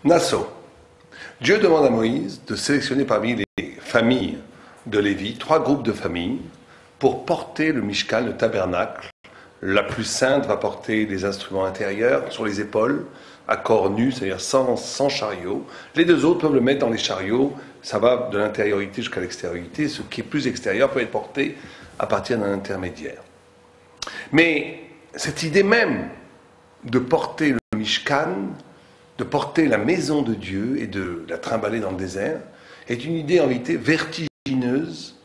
Nassau. Dieu demande à Moïse de sélectionner parmi les familles de Lévi 3 groupes de familles pour porter le Mishkan, le tabernacle. La plus sainte va porter les instruments intérieurs sur les épaules, à corps nu, c'est-à-dire sans chariot. Les 2 autres peuvent le mettre dans les chariots, ça va de l'intériorité jusqu'à l'extériorité. Ce qui est plus extérieur peut être porté à partir d'un intermédiaire. Mais cette idée même de porter le Mishkan, de porter la maison de Dieu et de la trimballer dans le désert, est une idée en réalité vertigineuse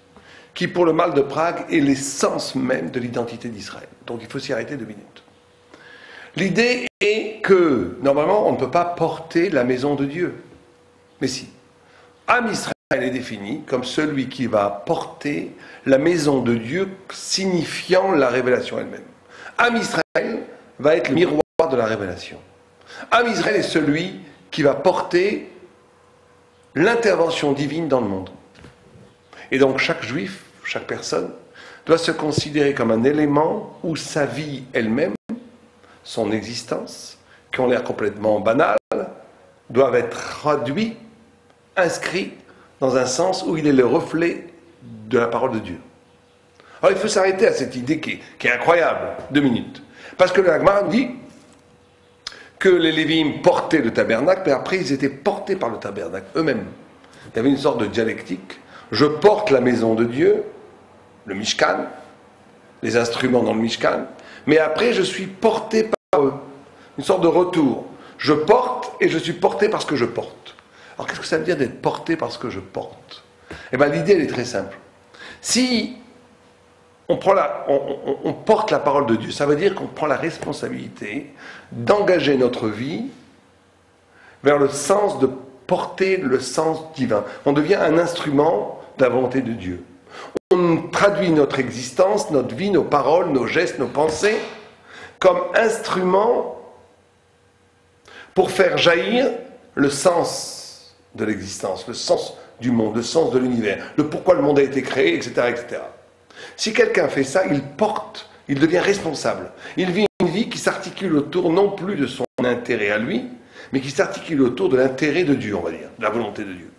qui, pour le mal de Prague, est l'essence même de l'identité d'Israël. Donc il faut s'y arrêter 2 minutes. L'idée est que, normalement, on ne peut pas porter la maison de Dieu. Mais si. Am Israël est défini comme celui qui va porter la maison de Dieu, signifiant la révélation elle-même. Am Israël va être le miroir de la révélation. Am Israël est celui qui va porter l'intervention divine dans le monde. Et donc chaque juif, chaque personne, doit se considérer comme un élément où sa vie elle-même, son existence, qui ont l'air complètement banales, doivent être traduits, inscrits dans un sens où il est le reflet de la parole de Dieu. Alors il faut s'arrêter à cette idée qui est incroyable, 2 minutes. Parce que le Gemara dit que les Lévim portaient le tabernacle, mais après ils étaient portés par le tabernacle eux-mêmes. Il y avait une sorte de dialectique. Je porte la maison de Dieu, le Mishkan, les instruments dans le Mishkan, mais après je suis porté par eux. Une sorte de retour. Je porte et je suis porté parce que je porte. Alors qu'est-ce que ça veut dire d'être porté parce que je porte? Eh bien l'idée elle est très simple. Si on porte la parole de Dieu, ça veut dire qu'on prend la responsabilité d'engager notre vie vers le sens de porter le sens divin. On devient un instrument de la volonté de Dieu. On traduit notre existence, notre vie, nos paroles, nos gestes, nos pensées comme instruments pour faire jaillir le sens de l'existence, le sens du monde, le sens de l'univers, le pourquoi le monde a été créé, etc., etc. Si quelqu'un fait ça, il porte, il devient responsable. Il vit une vie qui s'articule autour non plus de son intérêt à lui, mais qui s'articule autour de l'intérêt de Dieu, on va dire, de la volonté de Dieu.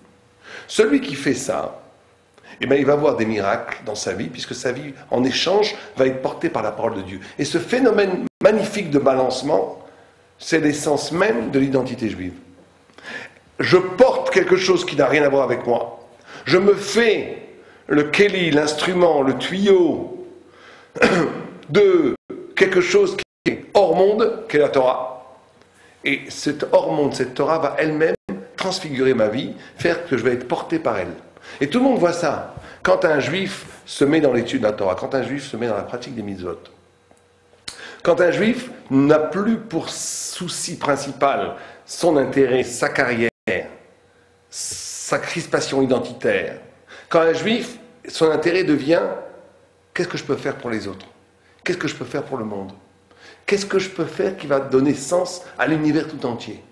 Celui qui fait ça, eh bien, il va avoir des miracles dans sa vie, puisque sa vie, en échange, va être portée par la parole de Dieu. Et ce phénomène magnifique de balancement, c'est l'essence même de l'identité juive. Je porte quelque chose qui n'a rien à voir avec moi. Je me fais le kéli, l'instrument, le tuyau de quelque chose qui est hors monde, qui est la Torah. Et cet hors monde, cette Torah va elle-même transfigurer ma vie, faire que je vais être porté par elle. Et tout le monde voit ça. Quand un juif se met dans l'étude de la Torah, quand un juif se met dans la pratique des mitzvot, quand un juif n'a plus pour souci principal son intérêt, sa carrière, sa crispation identitaire, quand un juif, son intérêt devient qu'est-ce que je peux faire pour les autres? Qu'est-ce que je peux faire pour le monde? Qu'est-ce que je peux faire qui va donner sens à l'univers tout entier?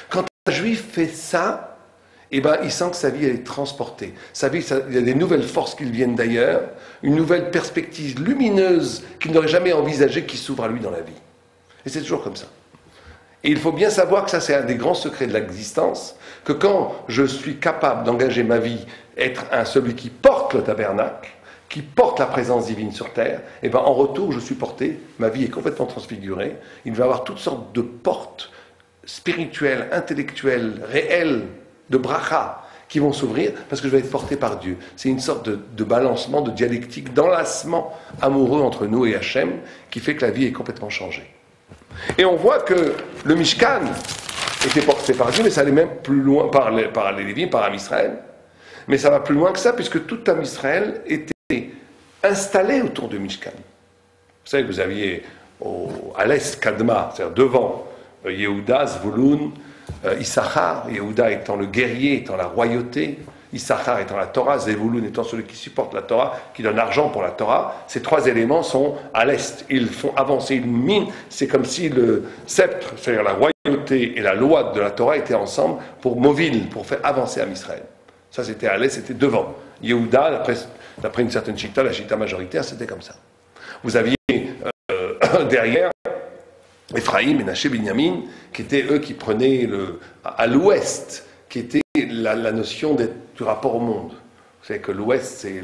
Quand un juif fait ça, eh ben, il sent que sa vie elle est transportée. Sa vie, il y a des nouvelles forces qui viennent d'ailleurs, une nouvelle perspective lumineuse qu'il n'aurait jamais envisagée qui s'ouvre à lui dans la vie. Et c'est toujours comme ça. Et il faut bien savoir que ça, c'est un des grands secrets de l'existence, que quand je suis capable d'engager ma vie, être celui qui porte le tabernacle, qui porte la présence divine sur terre, et ben en retour, je suis porté, ma vie est complètement transfigurée, il va y avoir toutes sortes de portes spirituelles, intellectuelles, réelles, de bracha, qui vont s'ouvrir, parce que je vais être porté par Dieu. C'est une sorte de balancement, de dialectique, d'enlacement amoureux entre nous et Hachem, qui fait que la vie est complètement changée. Et on voit que le Mishkan était porté par Dieu, mais ça allait même plus loin par les Lévites, par Am Israël. Mais ça va plus loin que ça, puisque tout Am Israël était installé autour du Mishkan. Vous savez que vous aviez à l'est, Kadma, c'est-à-dire devant Yehuda, Zvouloun, Issachar, Yehuda étant le guerrier, étant la royauté, Issachar étant la Torah, Zvouloun étant celui qui supporte la Torah, qui donne l'argent pour la Torah. Ces 3 éléments sont à l'est. Ils font avancer une mine. C'est comme si le sceptre, c'est-à-dire la royauté et la loi de la Torah étaient ensemble pour Movil, pour faire avancer Am Israël. Ça, c'était à l'est, c'était devant. Yehuda, d'après une certaine chita, la chita majoritaire, c'était comme ça. Vous aviez derrière Ephraïm, Ménaché, Binyamin, qui étaient eux qui prenaient à l'ouest, qui était la notion du rapport au monde. Vous savez que l'ouest, c'est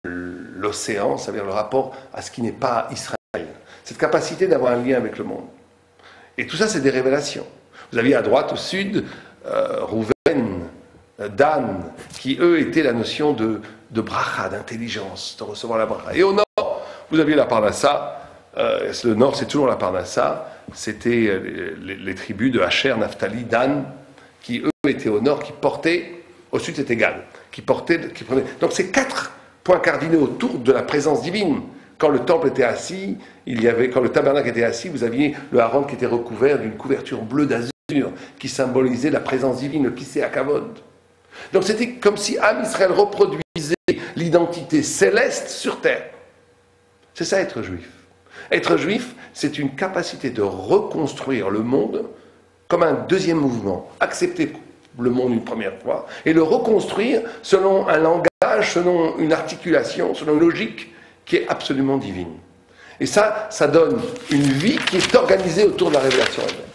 l'océan, ça veut dire le rapport à ce qui n'est pas Israël. Cette capacité d'avoir un lien avec le monde. Et tout ça, c'est des révélations. Vous aviez à droite, au sud, Rouven, Dan, qui eux étaient la notion de bracha, d'intelligence, de recevoir la bracha. Et au nord, vous aviez la Parnassa. Le nord, c'est toujours la Parnassa. C'était les tribus de Asher, Naphtali, Dan, qui eux étaient au nord, qui portaient, au sud c'est égal, qui prenaient. Donc c'est 4 points cardinaux autour de la présence divine. Quand le temple était assis, quand le tabernacle était assis, vous aviez le Haron qui était recouvert d'une couverture bleue d'azur, qui symbolisait la présence divine, le Kisei HaKavod. Donc c'était comme si Am Israël reproduisait l'identité céleste sur terre. C'est ça être juif. Être juif, c'est une capacité de reconstruire le monde comme un deuxième mouvement. Accepter le monde une première fois et le reconstruire selon un langage, selon une articulation, selon une logique qui est absolument divine. Et ça donne une vie qui est organisée autour de la révélation elle-même.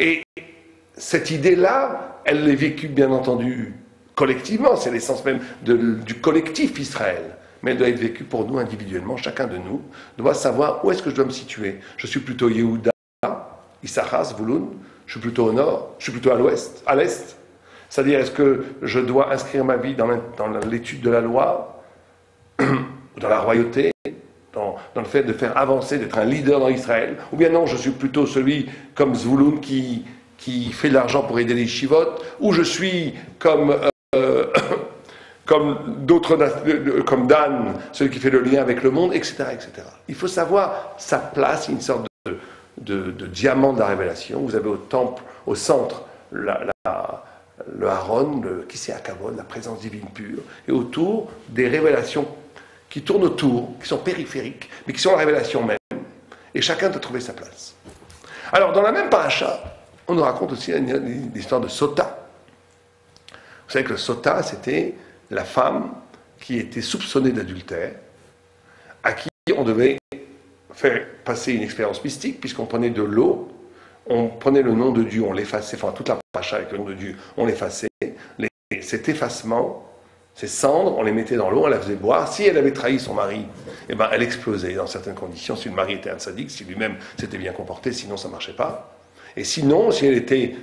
Et cette idée-là, elle est vécue bien entendu collectivement, c'est l'essence même du collectif Israël. Mais elle doit être vécue pour nous individuellement. Chacun de nous doit savoir où est-ce que je dois me situer. Je suis plutôt Yehuda, Issachar, Zvouloun, je suis plutôt au nord, je suis plutôt à l'ouest, à l'est. C'est-à-dire, est-ce que je dois inscrire ma vie dans l'étude de la loi, dans la royauté, dans le fait de faire avancer, d'être un leader dans Israël, ou bien non, je suis plutôt celui comme Zvouloun qui fait de l'argent pour aider les chivotes, ou je suis comme d'autres, comme Dan, celui qui fait le lien avec le monde, etc., etc. Il faut savoir sa place, une sorte de diamant de la révélation. Vous avez au temple, au centre, le Haron, le Kisei HaKavod, la présence divine pure, et autour, des révélations qui tournent autour, qui sont périphériques, mais qui sont la révélation même, et chacun doit trouver sa place. Alors, dans la même paracha, on nous raconte aussi l'histoire de Sota. Vous savez que le Sota, c'était la femme qui était soupçonnée d'adultère, à qui on devait faire passer une expérience mystique, puisqu'on prenait de l'eau, on prenait le nom de Dieu, on l'effaçait, enfin toute la paracha avec le nom de Dieu, on l'effaçait, cet effacement, ces cendres, on les mettait dans l'eau, on la faisait boire. Si elle avait trahi son mari, eh ben, elle explosait dans certaines conditions, si le mari était un sadique, si lui-même s'était bien comporté, sinon ça ne marchait pas. Et sinon, si elle était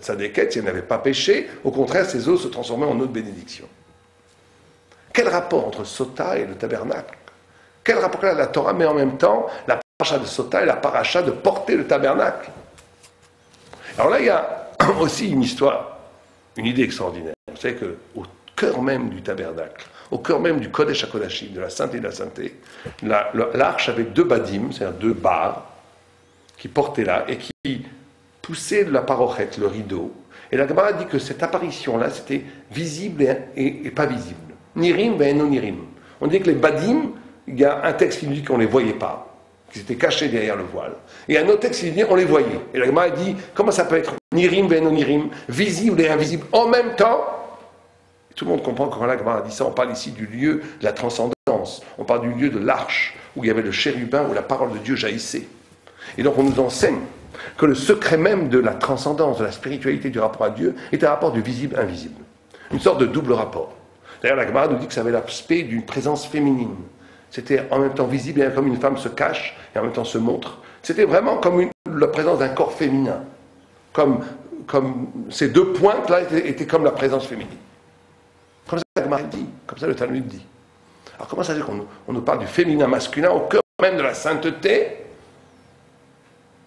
tzadékette, si elle n'avait pas péché, au contraire, ses eaux se transformaient en eau de bénédiction. Quel rapport entre Sota et le tabernacle? Quel rapport là la Torah met en même temps la paracha de Sota et la paracha de porter le tabernacle? Alors là, il y a aussi une histoire, une idée extraordinaire. Vous savez qu'au cœur même du tabernacle, au cœur même du Kodesh HaKodashim, de la sainteté de la sainteté, l'arche avait 2 badim, c'est-à-dire 2 barres, qui portaient là et qui poussaient de la parochette, le rideau. Et la Gemara dit que cette apparition-là, c'était visible et pas visible. Nirim ben non nirim. On dit que les badim, il y a un texte qui nous dit qu'on ne les voyait pas, qu'ils étaient cachés derrière le voile. Et un autre texte qui dit qu'on les voyait. Et la Gemara dit, comment ça peut être nirim ben non nirim, visible et invisible en même temps? Et tout le monde comprend que quand la Gemara dit ça, on parle ici du lieu de la transcendance. On parle du lieu de l'arche, où il y avait le chérubin, où la parole de Dieu jaillissait. Et donc on nous enseigne que le secret même de la transcendance, de la spiritualité du rapport à Dieu, est un rapport du visible-invisible. Une sorte de double rapport. D'ailleurs, la Gemara nous dit que ça avait l'aspect d'une présence féminine. C'était en même temps visible, comme une femme se cache et en même temps se montre. C'était vraiment comme la présence d'un corps féminin. Comme ces 2 pointes-là étaient comme la présence féminine. Comme ça, la Gemara dit, comme ça le Talmud dit. Alors comment ça se fait qu'on nous parle du féminin masculin au cœur même de la sainteté?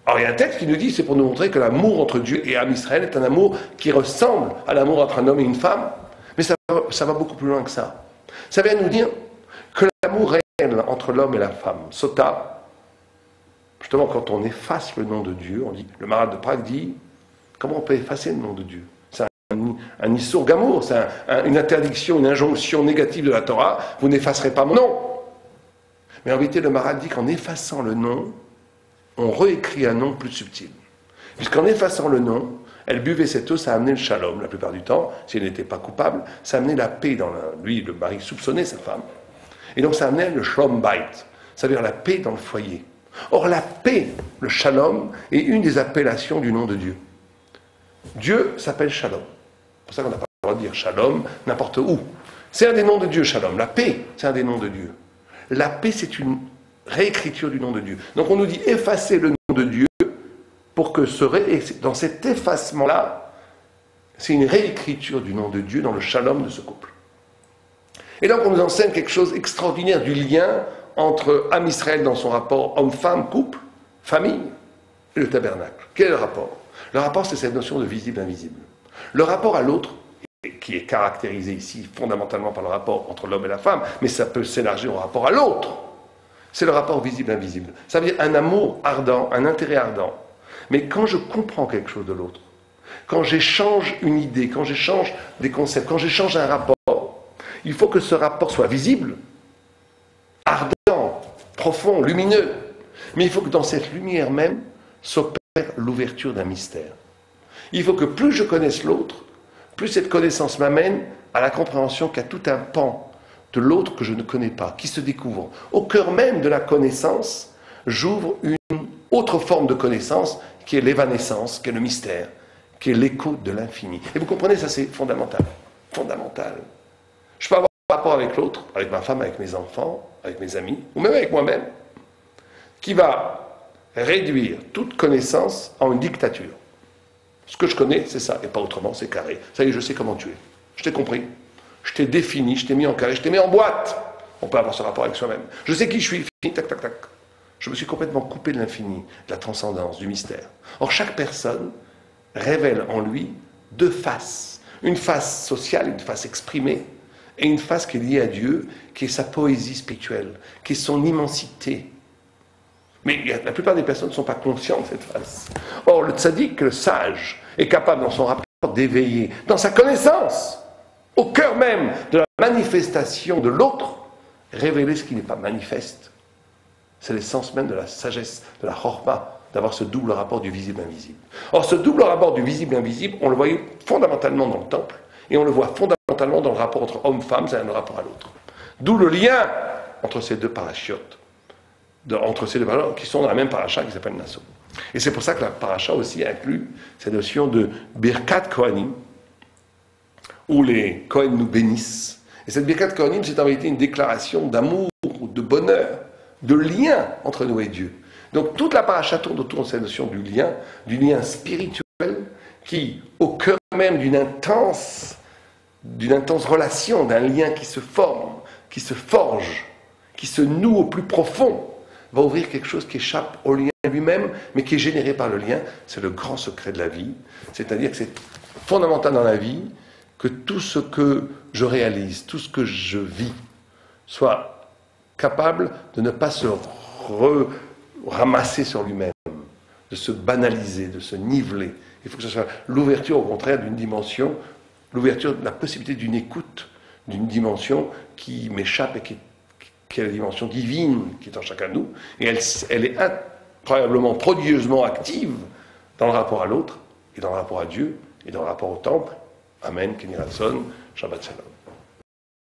Alors il y a un texte qui nous dit, c'est pour nous montrer que l'amour entre Dieu et Am Israël est un amour qui ressemble à l'amour entre un homme et une femme, mais ça va beaucoup plus loin que ça. Ça vient nous dire que l'amour réel entre l'homme et la femme, Sota, justement quand on efface le nom de Dieu, on dit, le Maharal de Prague dit, comment on peut effacer le nom de Dieu? C'est un Issur Gamour, c'est une interdiction, une injonction négative de la Torah, vous n'effacerez pas mon nom. Mais en vérité, le Maharal dit qu'en effaçant le nom, on réécrit un nom plus subtil. Puisqu'en effaçant le nom, elle buvait cette eau, ça amenait le shalom, la plupart du temps, si elle n'était pas coupable, ça amenait la paix dans lui, le mari soupçonnait sa femme. Et donc ça amenait le shalom bait, c'est-à-dire la paix dans le foyer. Or, la paix, le shalom, est une des appellations du nom de Dieu. Dieu s'appelle Shalom. C'est pour ça qu'on n'a pas le droit de dire Shalom n'importe où. C'est un des noms de Dieu, Shalom. La paix, c'est un des noms de Dieu. La paix, c'est une réécriture du nom de Dieu. Donc on nous dit effacer le nom de Dieu pour que dans cet effacement-là, c'est une réécriture du nom de Dieu dans le Shalom de ce couple. Et donc on nous enseigne quelque chose d'extraordinaire du lien entre Am Israël dans son rapport homme-femme, couple, famille, et le tabernacle. Quel est le rapport? Le rapport, c'est cette notion de visible-invisible. Le rapport à l'autre, qui est caractérisé ici fondamentalement par le rapport entre l'homme et la femme, mais ça peut s'élargir au rapport à l'autre. C'est le rapport visible-invisible. Ça veut dire un amour ardent, un intérêt ardent. Mais quand je comprends quelque chose de l'autre, quand j'échange une idée, quand j'échange des concepts, quand j'échange un rapport, il faut que ce rapport soit visible, ardent, profond, lumineux. Mais il faut que dans cette lumière même s'opère l'ouverture d'un mystère. Il faut que plus je connaisse l'autre, plus cette connaissance m'amène à la compréhension qu'il y a tout un pan de l'autre que je ne connais pas, qui se découvre. Au cœur même de la connaissance, j'ouvre une autre forme de connaissance qui est l'évanescence, qui est le mystère, qui est l'écho de l'infini. Et vous comprenez, ça c'est fondamental. Fondamental. Je peux avoir un rapport avec l'autre, avec ma femme, avec mes enfants, avec mes amis, ou même avec moi-même, qui va réduire toute connaissance en une dictature. Ce que je connais, c'est ça, et pas autrement, c'est carré. Ça y est, je sais comment tu es. Je t'ai compris. Je t'ai défini, je t'ai mis en carré, je t'ai mis en boîte. On peut avoir ce rapport avec soi-même. Je sais qui je suis, fini, tac, tac, tac. Je me suis complètement coupé de l'infini, de la transcendance, du mystère. Or, chaque personne révèle en lui deux faces. Une face sociale, une face exprimée, et une face qui est liée à Dieu, qui est sa poésie spirituelle, qui est son immensité. Mais la plupart des personnes ne sont pas conscientes de cette face. Or, le tzaddik, le sage, est capable dans son rapport d'éveiller, dans sa connaissance, au cœur même de la manifestation de l'autre, révéler ce qui n'est pas manifeste. C'est l'essence même de la sagesse, de la chorma, d'avoir ce double rapport du visible-invisible. Or, ce double rapport du visible-invisible, on le voyait fondamentalement dans le temple, et on le voit fondamentalement dans le rapport entre homme-femme, c'est un rapport à l'autre. D'où le lien entre ces deux parachiotes. Entre ces deux parachas qui sont dans la même paracha qui s'appelle Nassau. Et c'est pour ça que la paracha aussi inclut cette notion de Birkat Kohanim, où les Kohen nous bénissent. Et cette Birkat Kohanim, c'est en réalité une déclaration d'amour, de bonheur, de lien entre nous et Dieu. Donc toute la paracha tourne autour de cette notion du lien spirituel, qui, au cœur même d'une intense relation, d'un lien qui se forme, qui se forge, qui se noue au plus profond, va ouvrir quelque chose qui échappe au lien lui-même, mais qui est généré par le lien. C'est le grand secret de la vie. C'est-à-dire que c'est fondamental dans la vie que tout ce que je réalise, tout ce que je vis, soit capable de ne pas se ramasser sur lui-même, de se banaliser, de se niveler. Il faut que ce soit l'ouverture, au contraire, d'une dimension, l'ouverture de la possibilité d'une écoute, d'une dimension qui m'échappe et qui est la dimension divine qui est en chacun de nous, et elle est incroyablement, prodigieusement active dans le rapport à l'autre, et dans le rapport à Dieu, et dans le rapport au temple. Amen, Kenny Ratson, Shabbat Shalom.